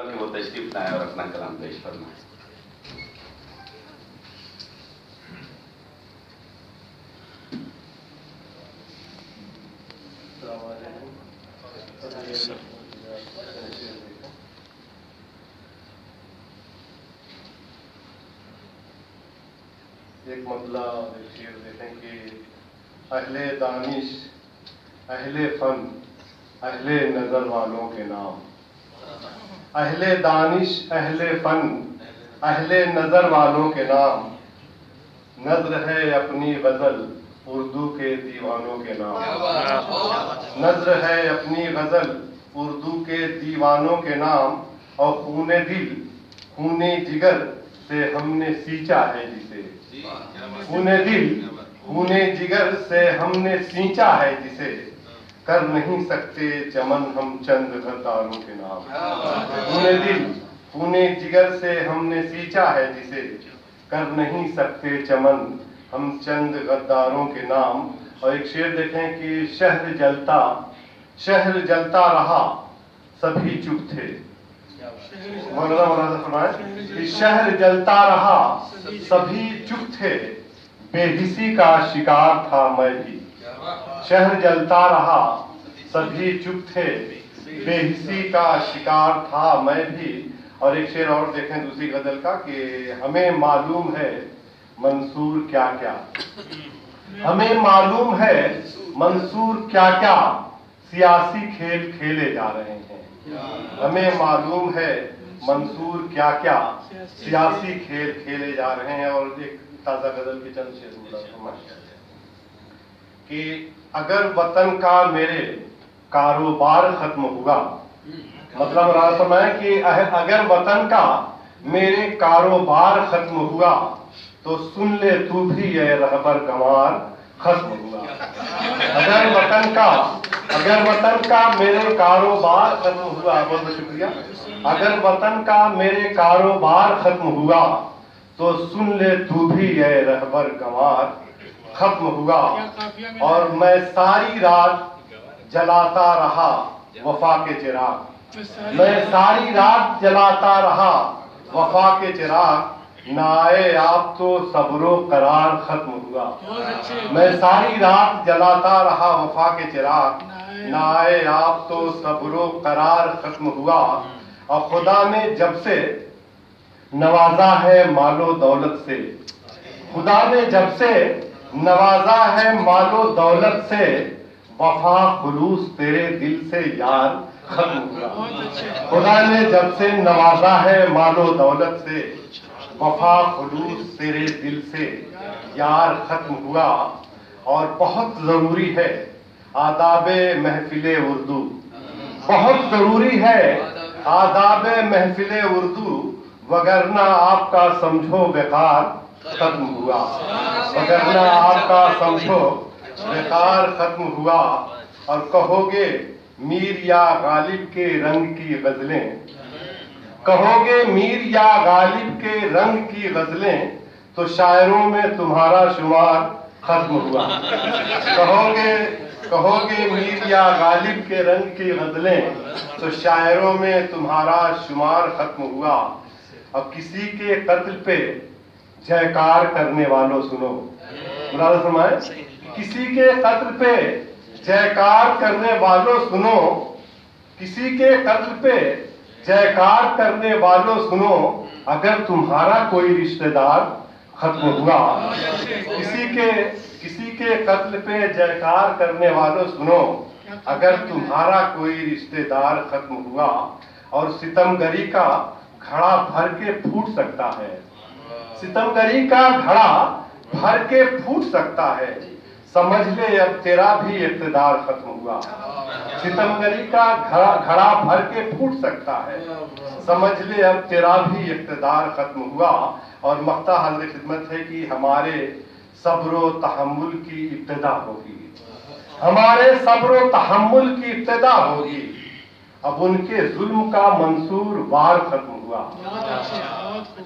کہ وہ تشریف لائیں اور اپنا کلام پیش فرمائیں۔ ایک مطلع ایک شعر دیکھیں کہ اہل دانش، اہل فن، اہل نظر والوں کے نام، اہل دانش، اہل فن، اہل نظر والوں کے نام، نظر ہے اپنی غزل اردو کے دیوانوں کے نام، نظر ہے اپنی غزل اردو کے دیوانوں کے نام، اور خون دل خون جگر سے ہم نے سینچا ہے جسے، خون دل خون جگر سے ہم نے سینچا ہے جسے، کر نہیں سکتے چمن ہم چند غداروں کے نام، خون دل خون جگر سے ہم نے سینچا ہے جسے، کر نہیں سکتے چمن ہم چند غداروں کے نام۔ اور ایک شعر دیکھیں کہ شہر جلتا رہا سبھی چپ تھے، مولانا فرمائیں کہ شہر جلتا رہا سبھی چپ تھے، بے حسی کا شکار تھا میں بھی، شہر جلتا رہا سبھی چپ تھے، بے حسی کا شکار تھا میں بھی۔ اور ایک شعر اور دیکھیں دوسری غزل کا کہ ہمیں معلوم ہے منصور کیا کیا، ہمیں معلوم ہے منصور کیا کیا سیاسی کھیل کھیلے جا رہے ہیں، ہمیں معلوم ہے منصور کیا کیا سیاسی کھیل کھیلے جا رہے ہیں۔ اور ایک تازہ غزل کی چند شعر کہ اگر وطن کا میرے کاروبار ختم ہوا، مطلب راز فرمائیں کہ اگر وطن کا میرے کاروبار ختم ہوا تو سن لے تو بھی اے رہبر گنوار ختم ہوا، اگر وطن کا میرے کاروبار ختم ہوا، بہت بہت شکریہ، اگر وطن کا میرے کاروبار ختم ہوا تو سن لے تو بھی اے رہبر گنوار ختم ہوا، اور میں ساری رات جلاتا رہا وفا کے چراغ، میں ساری رات جلاتا رہا وفا کے چراغ، نہ آئے آپ تو صبر و قرار ختم ہوا، میں ساری رات جلاتا رہا وفا کے چراغ، نہ آئے آپ تو صبر و قرار ختم ہوا۔ اور خدا نے جب سے نوازا ہے مال و دولت سے، خدا نے جب سے نوازا ہے مال و دولت سے، وفا خلوص تیرے دل سے یار ختم ہوا، خدا نے جب سے نوازا ہے مال و دولت سے، وفا خلوص تیرے دل سے یار ختم ہوا۔ اور بہت ضروری ہے آداب محفل اردو، بہت ضروری ہے آداب محفل اردو، وگرنہ آپ کا سمجھو وقار ختم ہوا، وگرنہ آپ کا سمجھو وقار ختم ہوا۔ اور کہو گے میر یا غالب کے رنگ کی غزلیں، کہو گے میر یا غالب کے رنگ کی غزلیں، تو شاعروں میں تمہارا شمار ختم ہوا، کہو گے میر یا غالب کے رنگ کی غزلیں، تو شاعروں میں تمہارا شمار ختم ہوا۔ اب کسی کے قتل پہ جیکار کرنے والوں سنو، ملازم فرمائیں کسی کے قتل پہ جیکار کرنے والوں سنو، کسی کے قتل پہ جیکار کرنے والوں سنو، اگر تمہارا کوئی رشتہ دار ختم ہوا، کسی کے قتل پہ جیکار کرنے والوں سنو، اگر تمہارا کوئی رشتہ دار ختم ہوا۔ اور ستم گری کا گھڑا بھر کے پھوٹ سکتا ہے، ستم گری کا گھڑا بھر کے پھوٹ سکتا ہے، سمجھ لے اب تیرا بھی اقتدار ختم ہوا، ستم گری کا گھڑا بھر کے پھوٹ سکتا ہے، سمجھ لے اب تیرا بھی اقتدار ختم ہوا۔ اور مقطع حاضر خدمت ہے کہ ہمارے صبر و تحمل کی ابتدا ہوگی، ہمارے صبر و تحمل کی ابتدا ہوگی، اب ان کے ظلم کا منصور وار ختم ہوا،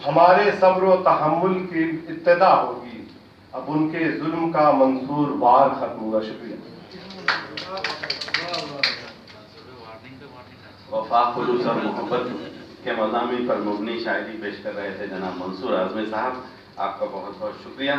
ہمارے صبر و تحمل کی ابتدا ہوگی، اب ان کے ظلم کا منصور وار ختم ہوا۔ شکریہ۔ وفا خلوص اور محبت کے مضامین پر مبنی شاعری پیش کر رہے تھے جناب منصور اعظمی صاحب. آپ کا بہت بہت شکریہ.